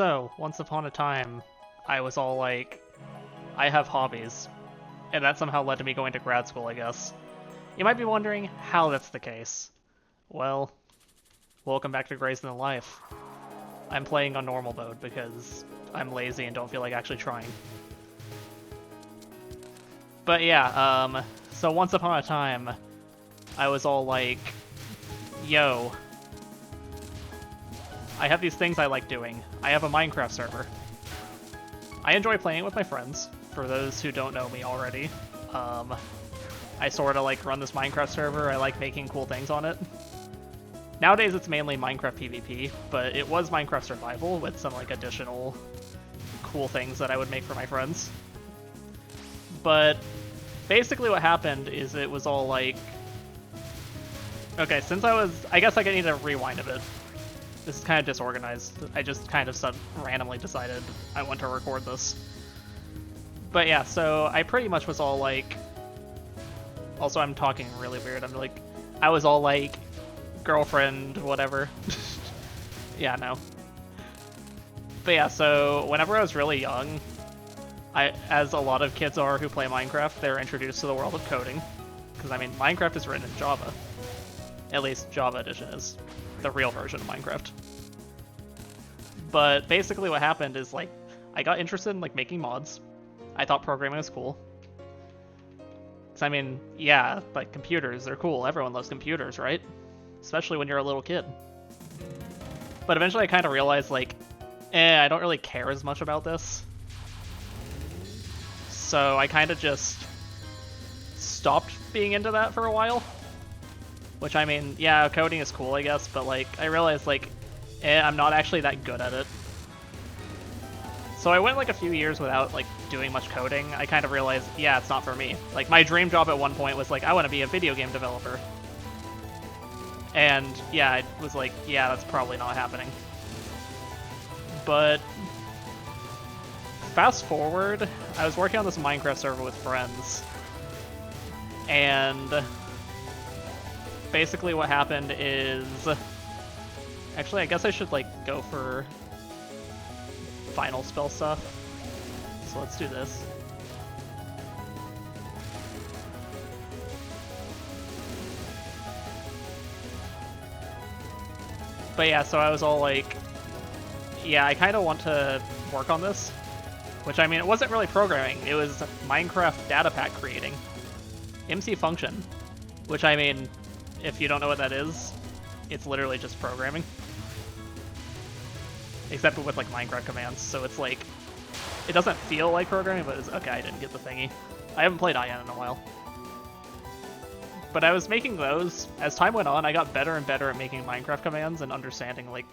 So, once upon a time, I was all like, I have hobbies. And that somehow led to me going to grad school, I guess. You might be wondering how that's the case. Well, welcome back to Graze in the Life. I'm playing on normal mode because I'm lazy and don't feel like actually trying. But yeah, so once upon a time, I was all like, yo, I have these things I like doing. I have a Minecraft server. I enjoy playing with my friends, for those who don't know me already. I sort of like run this Minecraft server, I like making cool things on it. Nowadays it's mainly Minecraft PvP, but it was Minecraft Survival with some like additional cool things that I would make for my friends. But basically what happened is it was all like... Okay, since I guess I need to rewind a bit. This is kind of disorganized. I just kind of randomly decided I want to record this. But yeah, so I pretty much was all like... Also, I'm talking really weird. I'm like... I was all like... girlfriend, whatever. Yeah, no. But yeah, so whenever I was really young, as a lot of kids are who play Minecraft, they're introduced to the world of coding. Because, I mean, Minecraft is written in Java. At least Java Edition is the real version of Minecraft. But basically what happened is, like, I got interested in, like, making mods. I thought programming was cool. Because, I mean, yeah, like, computers, they're cool. Everyone loves computers, right? Especially when you're a little kid. But eventually I kind of realized, like, I don't really care as much about this. So I kind of just stopped being into that for a while. Which, I mean, yeah, coding is cool, I guess, but, like, I realized, like, I'm not actually that good at it. So I went, like, a few years without, like, doing much coding. I kind of realized, yeah, it's not for me. Like, my dream job at one point was, like, I want to be a video game developer. And, yeah, I was like, yeah, that's probably not happening. But fast forward, I was working on this Minecraft server with friends. And basically what happened is... Actually, I guess I should, like, go for final spell stuff. So let's do this. But yeah, so I was all like, yeah, I kind of want to work on this. Which, I mean, it wasn't really programming. It was Minecraft data pack creating. MC function. Which, I mean, if you don't know what that is, it's literally just programming. Except with, like, Minecraft commands. So it's like, it doesn't feel like programming, but it's, okay, I didn't get the thingy. I haven't played IN in a while. But I was making those. As time went on, I got better and better at making Minecraft commands and understanding, like,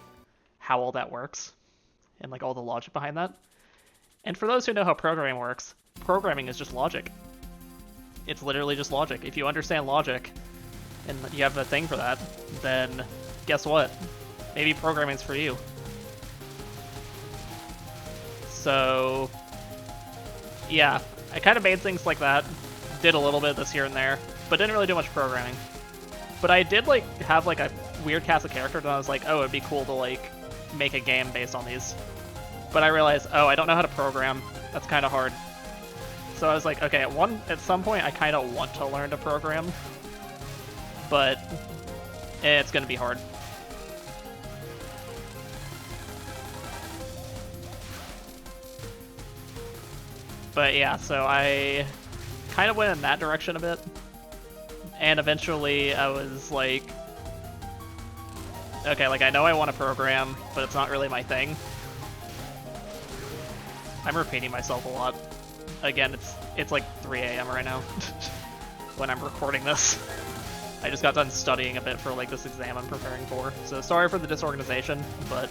how all that works. And, like, all the logic behind that. And for those who know how programming works, programming is just logic. It's literally just logic. If you understand logic, and you have a thing for that, then guess what? Maybe programming's for you. So, yeah. I kind of made things like that. Did a little bit of this here and there. But didn't really do much programming. But I did, like, have, like, a weird cast of characters, and I was like, oh, it'd be cool to, like, make a game based on these. But I realized, oh, I don't know how to program. That's kind of hard. So I was like, okay, at some point, I kind of want to learn to program. But it's going to be hard. But yeah, so I kind of went in that direction a bit. And eventually I was like, okay, like I know I want to program, but it's not really my thing. I'm repeating myself a lot. Again, it's like 3 AM right now when I'm recording this. I just got done studying a bit for like this exam I'm preparing for, so sorry for the disorganization, but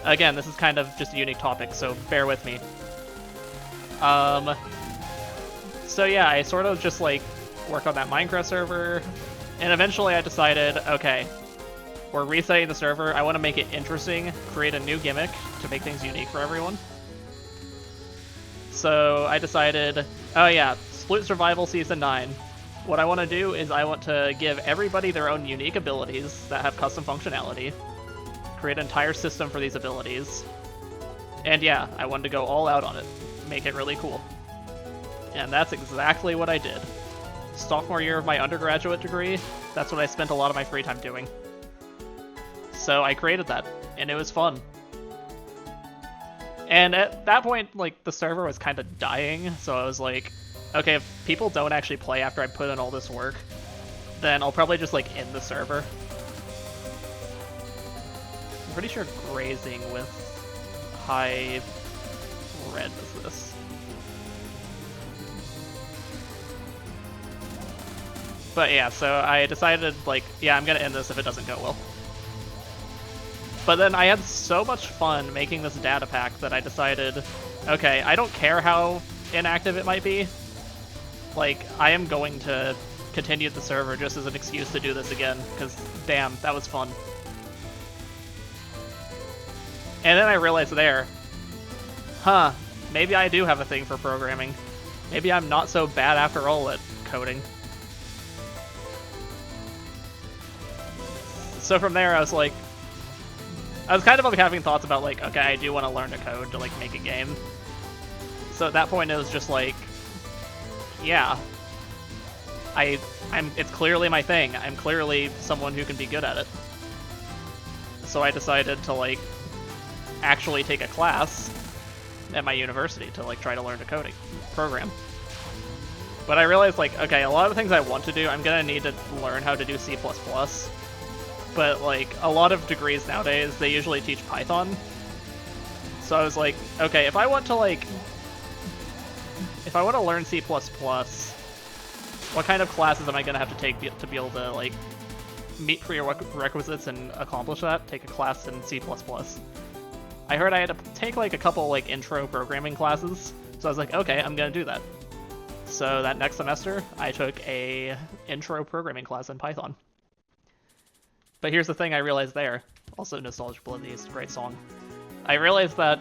again, this is kind of just a unique topic, so bear with me. So yeah, I sort of just like work on that Minecraft server, and eventually I decided, okay, we're resetting the server, I want to make it interesting, create a new gimmick to make things unique for everyone. So I decided, oh yeah, Sploot Survival Season 9. What I want to do is I want to give everybody their own unique abilities that have custom functionality, create an entire system for these abilities. And yeah, I wanted to go all out on it, make it really cool. And that's exactly what I did. Sophomore year of my undergraduate degree, that's what I spent a lot of my free time doing. So I created that, and it was fun. And at that point, like, the server was kind of dying, so I was like, okay, if people don't actually play after I put in all this work, then I'll probably just, like, end the server. I'm pretty sure grazing with high red is this. But yeah, so I decided, like, yeah, I'm gonna end this if it doesn't go well. But then I had so much fun making this data pack that I decided, okay, I don't care how inactive it might be. Like, I am going to continue the server just as an excuse to do this again, because damn, that was fun. And then I realized there, huh, maybe I do have a thing for programming. Maybe I'm not so bad after all at coding. So from there I was like, I was kind of like having thoughts about like, okay, I do want to learn to code to like make a game. So at that point it was just like, yeah, it's clearly my thing. I'm clearly someone who can be good at it. So I decided to like actually take a class at my university to like try to learn to program. But I realized like, okay, a lot of the things I want to do, I'm gonna need to learn how to do C++. But like a lot of degrees nowadays, they usually teach Python. So I was like, okay, if I want to learn C++, what kind of classes am I gonna have to take to be able to like meet prerequisites and accomplish that? Take a class in C++. I heard I had to take like a couple like intro programming classes, so I was like, okay, I'm gonna do that. So that next semester, I took a intro programming class in Python. But here's the thing I realized there, also Nostalgic Oblivious, great song. I realized that,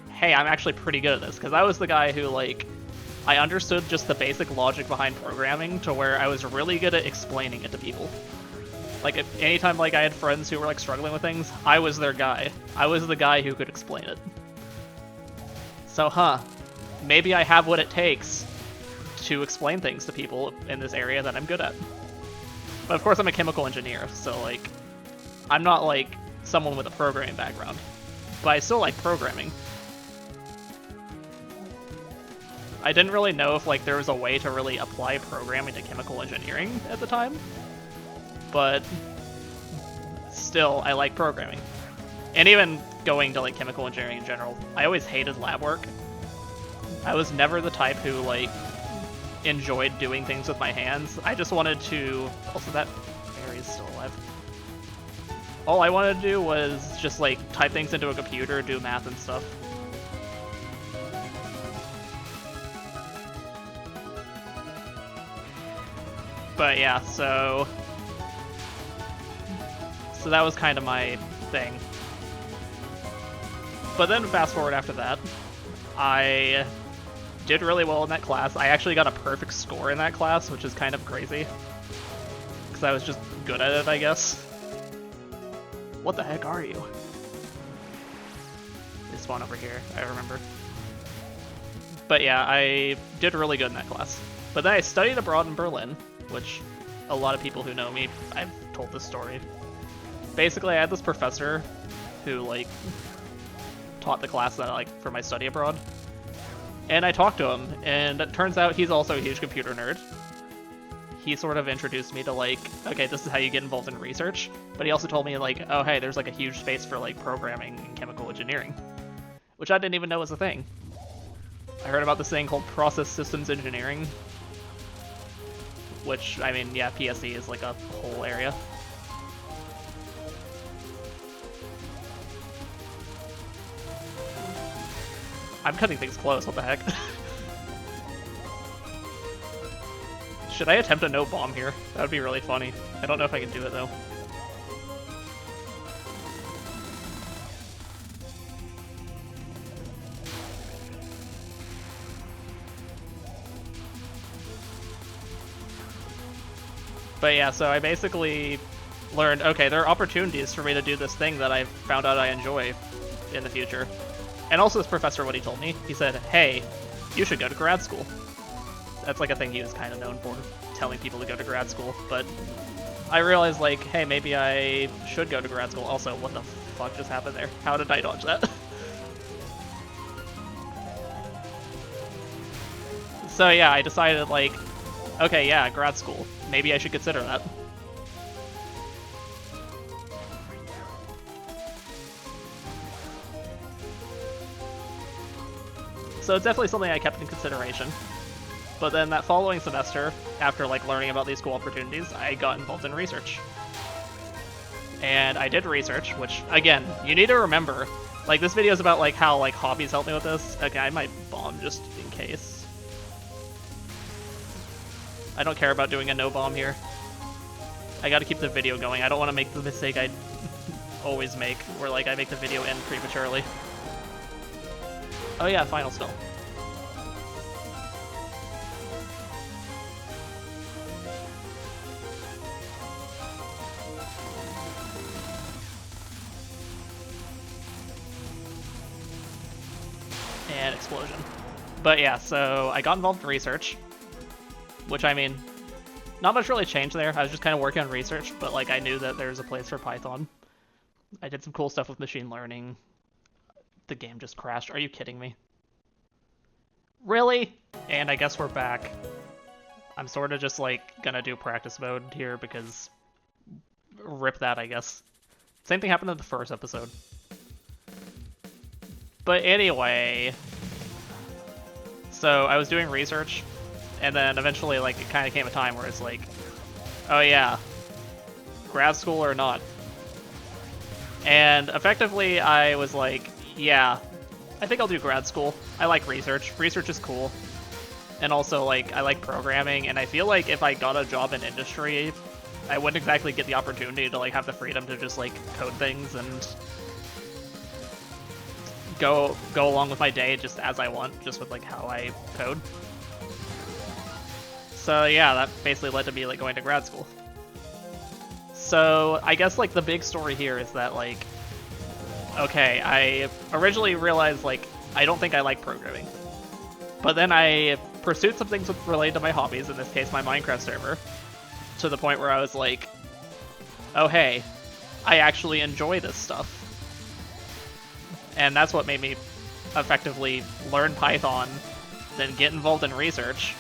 hey, I'm actually pretty good at this, because I was the guy who, like, I understood just the basic logic behind programming to where I was really good at explaining it to people. Like, anytime, like, I had friends who were, like, struggling with things, I was their guy. I was the guy who could explain it. So, maybe I have what it takes to explain things to people in this area that I'm good at. But of course I'm a chemical engineer, so, like, I'm not, like, someone with a programming background. But I still like programming. I didn't really know if, like, there was a way to really apply programming to chemical engineering at the time. But still, I like programming. And even going to, like, chemical engineering in general, I always hated lab work. I was never the type who, like, enjoyed doing things with my hands. I just wanted to... Also, that fairy is still alive. All I wanted to do was just, like, type things into a computer, do math and stuff. But yeah, so that was kind of my thing. But then fast forward after that, I did really well in that class. I actually got a perfect score in that class, which is kind of crazy. Because I was just good at it, I guess. What the heck are you? They spawn over here, I remember. But yeah, I did really good in that class. But then I studied abroad in Berlin, which a lot of people who know me, I've told this story. Basically, I had this professor who, like, taught the class that, like, for my study abroad. And I talked to him, and it turns out he's also a huge computer nerd. He sort of introduced me to, like, okay, this is how you get involved in research. But he also told me, like, oh, hey, there's, like, a huge space for, like, programming and chemical engineering. Which I didn't even know was a thing. I heard about this thing called process systems engineering. Which, I mean, yeah, PSE is, like, a whole area. I'm cutting things close, what the heck? Should I attempt a no bomb here? That would be really funny. I don't know if I can do it, though. But yeah, so I basically learned, okay, there are opportunities for me to do this thing that I found out I enjoy in the future. And also this professor, what he told me, he said, hey, you should go to grad school. That's like a thing he was kind of known for, telling people to go to grad school. But I realized, like, hey, maybe I should go to grad school. Also, what the fuck just happened there? How did I dodge that? So yeah, I decided, like, okay, yeah, grad school. Maybe I should consider that. So it's definitely something I kept in consideration. But then that following semester, after like learning about these cool opportunities, I got involved in research. And I did research, which again, you need to remember, like this video is about like how like Hobbies helped me with this. Okay, I might bomb just in case. I don't care about doing a no bomb here. I gotta keep the video going. I don't want to make the mistake I always make, where like I make the video end prematurely. Oh yeah, final spell. And explosion. But yeah, so I got involved in research, which I mean, not much really changed there. I was just kind of working on research, but like I knew that there's a place for Python. I did some cool stuff with machine learning. The game just crashed. Are you kidding me? Really? And I guess we're back. I'm sort of just like gonna do practice mode here because rip that, I guess. Same thing happened in the first episode. But anyway, so I was doing research, and then eventually, like, it kind of came a time where it's like, oh yeah, grad school or not? And effectively, I was like, yeah, I think I'll do grad school. I like research. Research is cool. And also, like, I like programming, and I feel like if I got a job in industry, I wouldn't exactly get the opportunity to, like, have the freedom to just, like, code things and go along with my day just as I want, just with like how I code. So yeah, that basically led to me like going to grad school. So I guess like the big story here is that like, okay, I originally realized like I don't think I like programming, but then I pursued some things related to my hobbies, in this case my Minecraft server, to the point where I was like, oh hey, I actually enjoy this stuff. And that's what made me effectively learn Python, then get involved in research,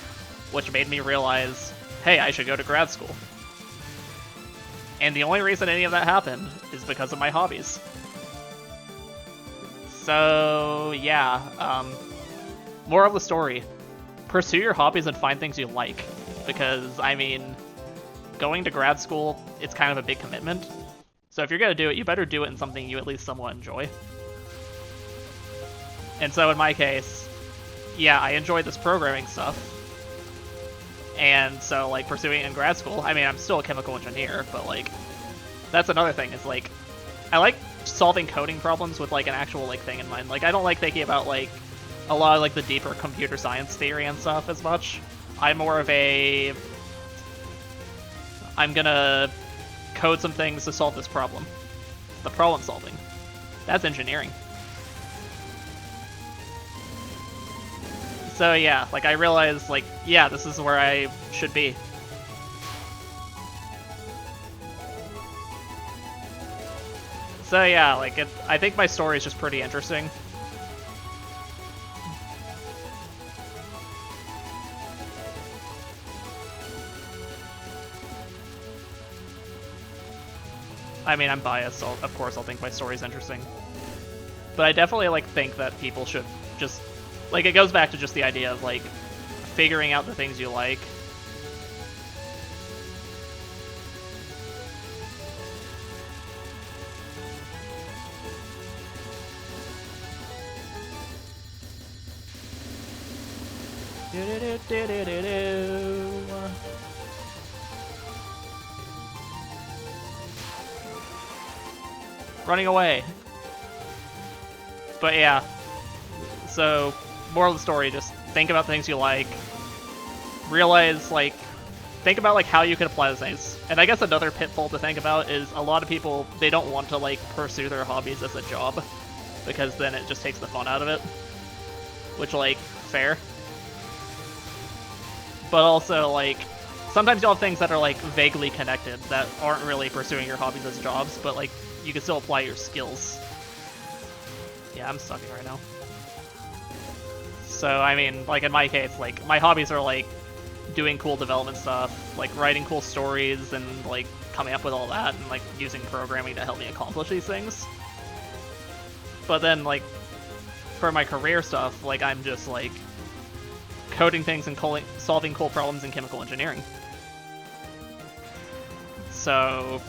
which made me realize, hey, I should go to grad school. And the only reason any of that happened is because of my hobbies. So, yeah, moral of the story, pursue your hobbies and find things you like. Because, I mean, going to grad school, it's kind of a big commitment. So if you're gonna do it, you better do it in something you at least somewhat enjoy. And so in my case, yeah, I enjoy this programming stuff. And so, like, pursuing it in grad school, I mean, I'm still a chemical engineer, but, like, that's another thing. It's, like, I like solving coding problems with, like, an actual, like, thing in mind. Like, I don't like thinking about, like, a lot of, like, the deeper computer science theory and stuff as much. I'm more of a, I'm gonna code some things to solve this problem. The problem solving. That's engineering. So yeah, like I realized, like, yeah, this is where I should be. So yeah, like, I think my story is just pretty interesting. I mean, I'm biased, so of course I'll think my story's interesting. But I definitely, like, think that people should just... Like, it goes back to just the idea of, like, figuring out the things you like. Running away. But yeah. So, moral of the story, just think about things you like. Realize, like, think about like how you can apply those things. And I guess another pitfall to think about is a lot of people, they don't want to like pursue their hobbies as a job, because then it just takes the fun out of it. Which, like, fair. But also, like, sometimes you'll have things that are like vaguely connected that aren't really pursuing your hobbies as jobs, but like you can still apply your skills. Yeah, I'm sucking right now. So, I mean, like in my case, like my hobbies are like doing cool development stuff, like writing cool stories and like coming up with all that and like using programming to help me accomplish these things. But then like for my career stuff, like I'm just like coding things and solving cool problems in chemical engineering. So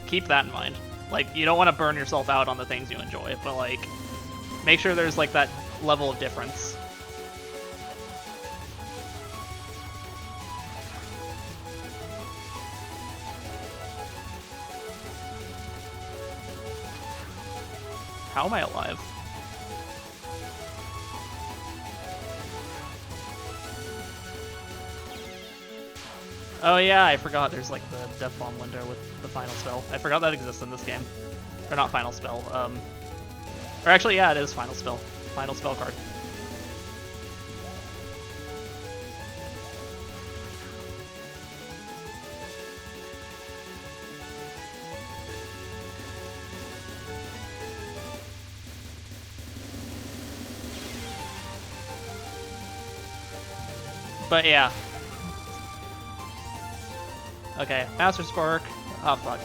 keep that in mind. Like, you don't want to burn yourself out on the things you enjoy, but like make sure there's like that level of difference. How am I alive? Oh yeah, I forgot there's like the Death Bomb window with the final spell. I forgot that exists in this game. Or not final spell, or actually, yeah, it is final spell. Final spell card. But yeah. Okay, Master Spark. Oh fuck.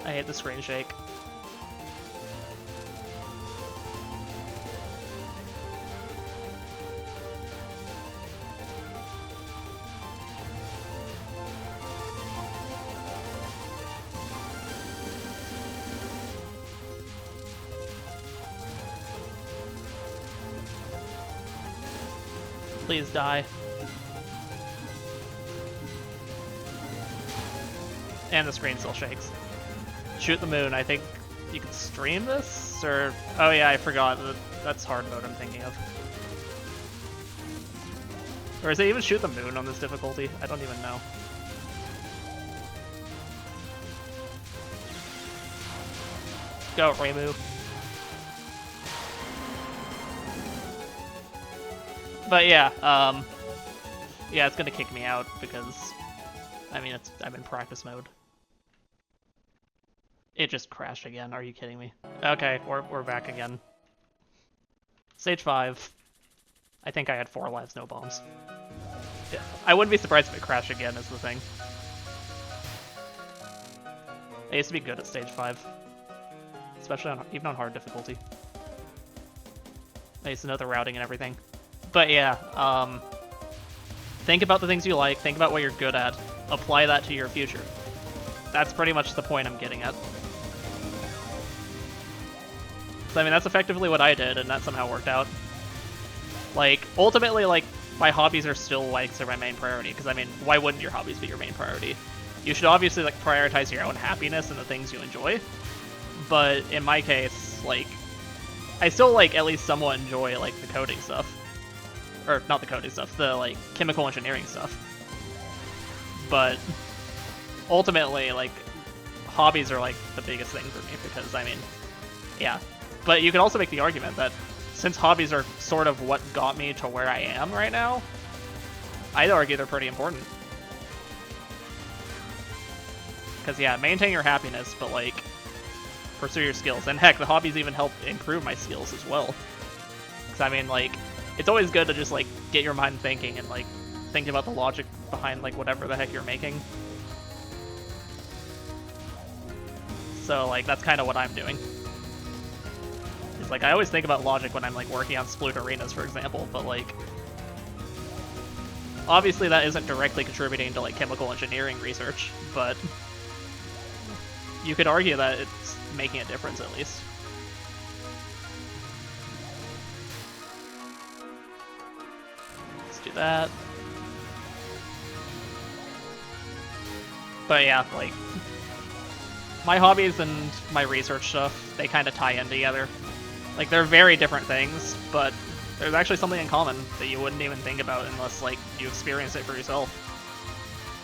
I hate the screen shake. Please die. And the screen still shakes. Shoot the moon. I think you can stream this? Or... oh yeah, I forgot. That's hard mode I'm thinking of. Or is it even shoot the moon on this difficulty? I don't even know. Go, Reimu. But yeah, yeah, it's gonna kick me out because, I mean, I'm in practice mode. It just crashed again. Are you kidding me? Okay, we're back again. Stage 5. I think I had 4 lives, no bombs. Yeah, I wouldn't be surprised if it crashed again, is the thing. I used to be good at stage 5. Especially even on hard difficulty. I used to know the routing and everything. But yeah, think about the things you like, think about what you're good at, apply that to your future. That's pretty much the point I'm getting at. So, I mean, that's effectively what I did, and that somehow worked out. Like, ultimately, like, my hobbies are still, like, my main priority, because, I mean, why wouldn't your hobbies be your main priority? You should obviously, like, prioritize your own happiness and the things you enjoy, but in my case, like, I still, like, at least somewhat enjoy, like, the coding stuff. Or, not the coding stuff, the, like, chemical engineering stuff. But, ultimately, like, hobbies are, like, the biggest thing for me, because, I mean, yeah. But you can also make the argument that, since hobbies are sort of what got me to where I am right now, I'd argue they're pretty important. Because, yeah, maintain your happiness, but, like, pursue your skills. And heck, the hobbies even help improve my skills as well. Because, I mean, like, it's always good to just, like, get your mind thinking and, like, thinking about the logic behind, like, whatever the heck you're making. So, like, that's kind of what I'm doing. It's like, I always think about logic when I'm, like, working on Sploot Arenas, for example, but, like, obviously that isn't directly contributing to, like, chemical engineering research, but you could argue that it's making a difference, at least. Let's do that. But yeah, like, my hobbies and my research stuff, they kind of tie in together. Like, they're very different things, but there's actually something in common that you wouldn't even think about unless, like, you experience it for yourself.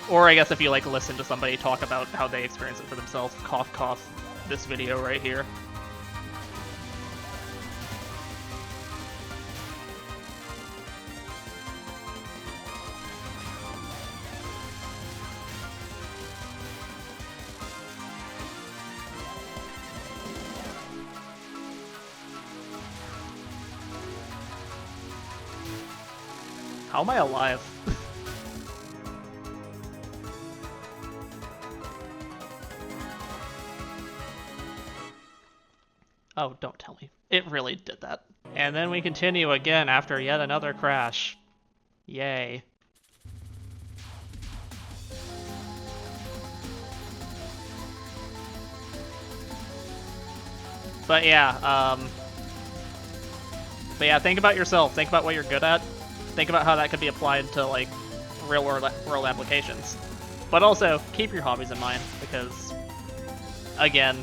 Or I guess if you, like, listen to somebody talk about how they experience it for themselves. Cough, cough, this video right here. How am I alive? Oh, don't tell me. It really did that. And then we continue again after yet another crash. Yay. But yeah, think about yourself. Think about what you're good at. Think about how that could be applied to, like, real-world applications. But also, keep your hobbies in mind, because, again,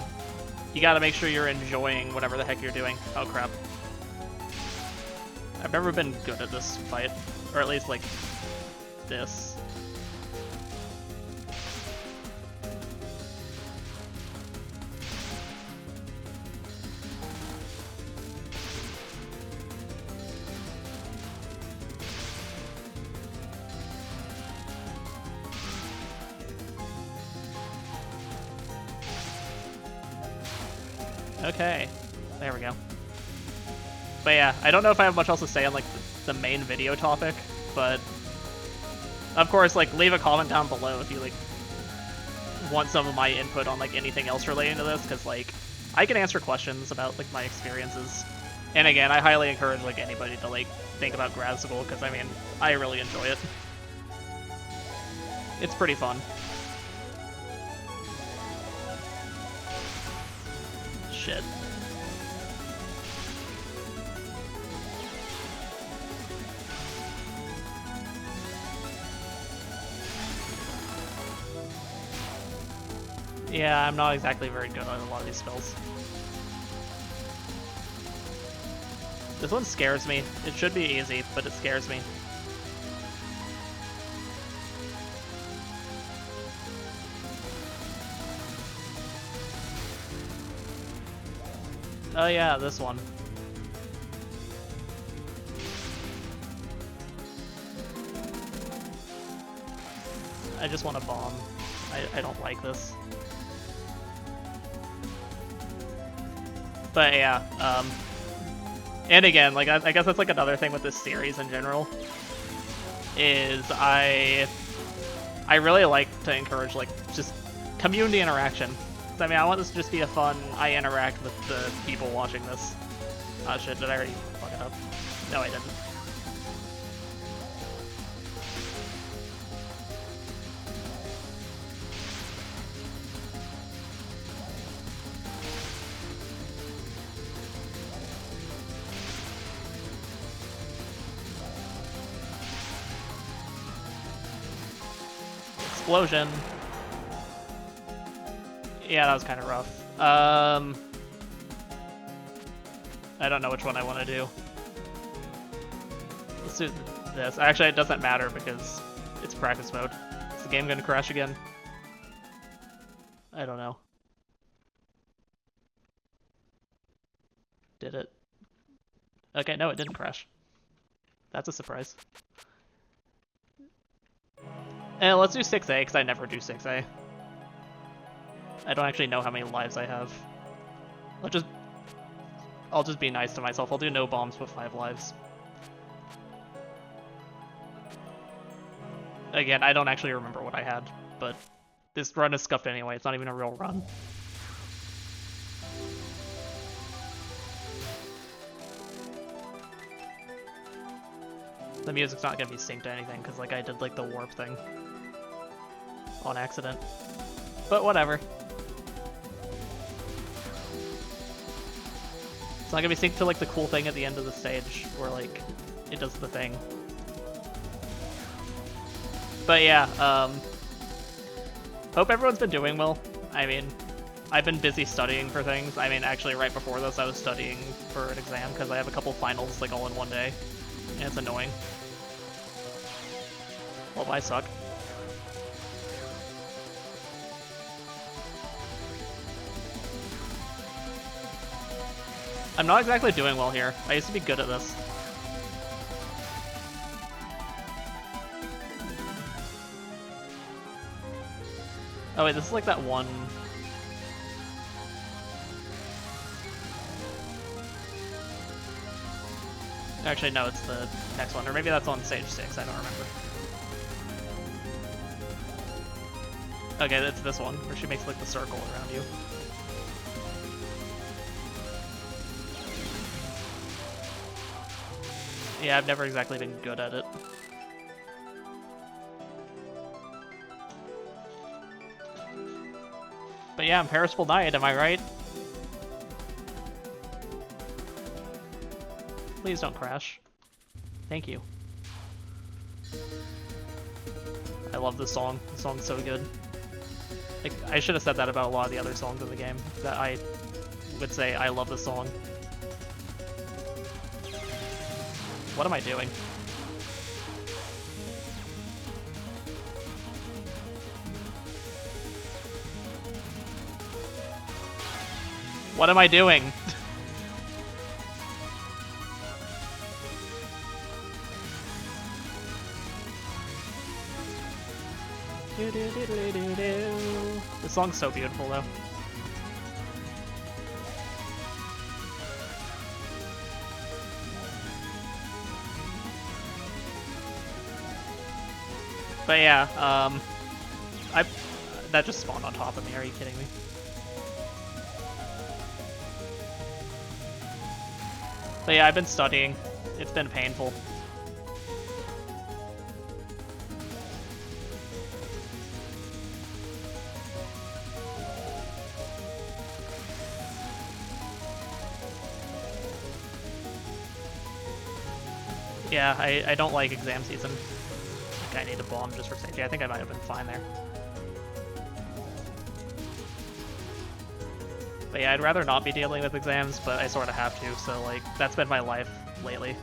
you gotta make sure you're enjoying whatever the heck you're doing. Oh, crap. I've never been good at this fight. Or at least, like, this. Okay, there we go. But yeah, I don't know if I have much else to say on, like, the main video topic, but of course, like, leave a comment down below if you, like, want some of my input on, like, anything else relating to this, because, like, I can answer questions about, like, my experiences. And again, I highly encourage, like, anybody to, like, think about grad school, because, I mean, I really enjoy it. It's pretty fun. Shit. Yeah, I'm not exactly very good on a lot of these spells. This one scares me. It should be easy, but it scares me. Oh yeah, this one. I just want to bomb. I don't like this. But yeah, and again, like, I guess that's, like, another thing with this series in general, is I really like to encourage, like, just community interaction. I mean, I want this to just be a fun, I interact with the people watching this. Oh shit, did I already fuck it up? No, I didn't. Explosion. Yeah, that was kind of rough. I don't know which one I want to do. Let's do this. Actually, it doesn't matter because it's practice mode. Is the game going to crash again? I don't know. Did it? Okay, no, it didn't crash. That's a surprise. And let's do 6A, because I never do 6A. I don't actually know how many lives I have. I'll just be nice to myself. I'll do no bombs with 5 lives. Again, I don't actually remember what I had, but this run is scuffed anyway. It's not even a real run. The music's not gonna be synced to anything, because, like, I did, like, the warp thing on accident. But whatever. It's not gonna be synced to, like, the cool thing at the end of the stage, where, like, it does the thing. But yeah, hope everyone's been doing well. I mean, I've been busy studying for things. I mean, actually, right before this, I was studying for an exam because I have a couple finals like all in one day, and it's annoying. Well, I suck. I'm not exactly doing well here. I used to be good at this. Oh wait, this is like that one... Actually, no, it's the next one. Or maybe that's on stage 6, I don't remember. Okay, it's this one, where she makes like the circle around you. Yeah, I've never exactly been good at it. But yeah, Imperishable Knight, am I right? Please don't crash. Thank you. I love this song. The song's so good. Like, I should have said that about a lot of the other songs in the game. That I would say I love the song. What am I doing? What am I doing? This song's so beautiful, though. But yeah, that just spawned on top of me. Are you kidding me? But yeah, I've been studying. It's been painful. Yeah, I don't like exam season. I think I need a bomb just for safety. I think I might have been fine there. But yeah, I'd rather not be dealing with exams, but I sort of have to, so like, that's been my life lately.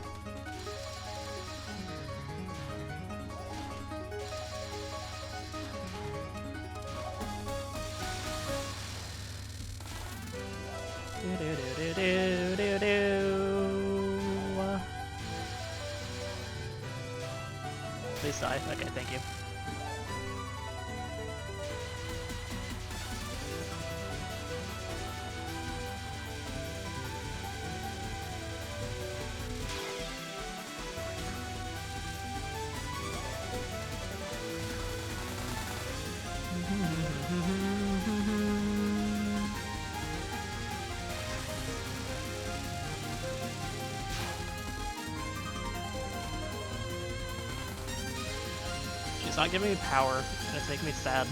Please die. Okay, thank you. It's not giving me power, and it's making me sad.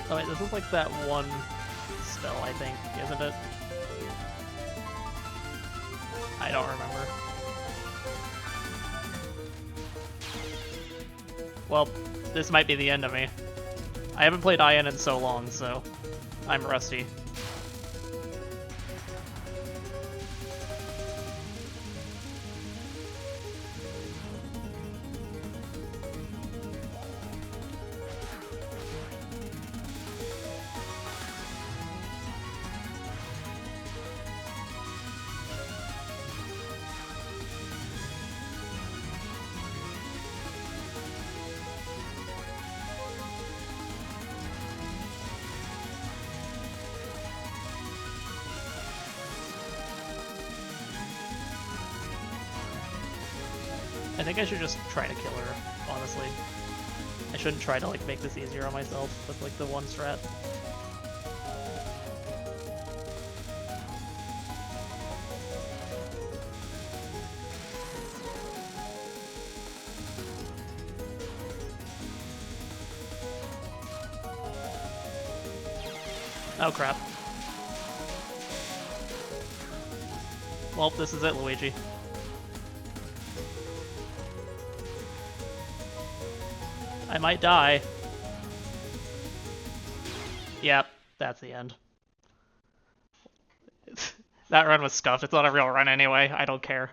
Oh wait, this is like that one spell, I think, isn't it? I don't remember. Well, this might be the end of me. I haven't played IN in so long, so I'm rusty. I think I should just try to kill her, honestly. I shouldn't try to like make this easier on myself with like the one strat. Oh crap. Well, this is it, Luigi. I might die. Yep, that's the end. That run was scuffed. It's not a real run anyway. I don't care.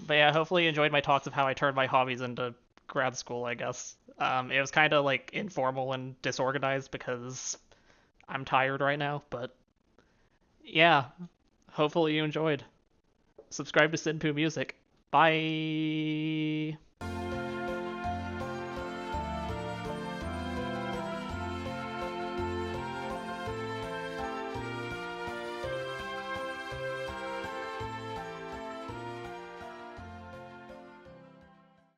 But yeah, hopefully you enjoyed my talks of how I turned my hobbies into grad school, I guess. It was kind of like informal and disorganized because I'm tired right now, but yeah, hopefully you enjoyed. Subscribe to Senpoo Music. Bye!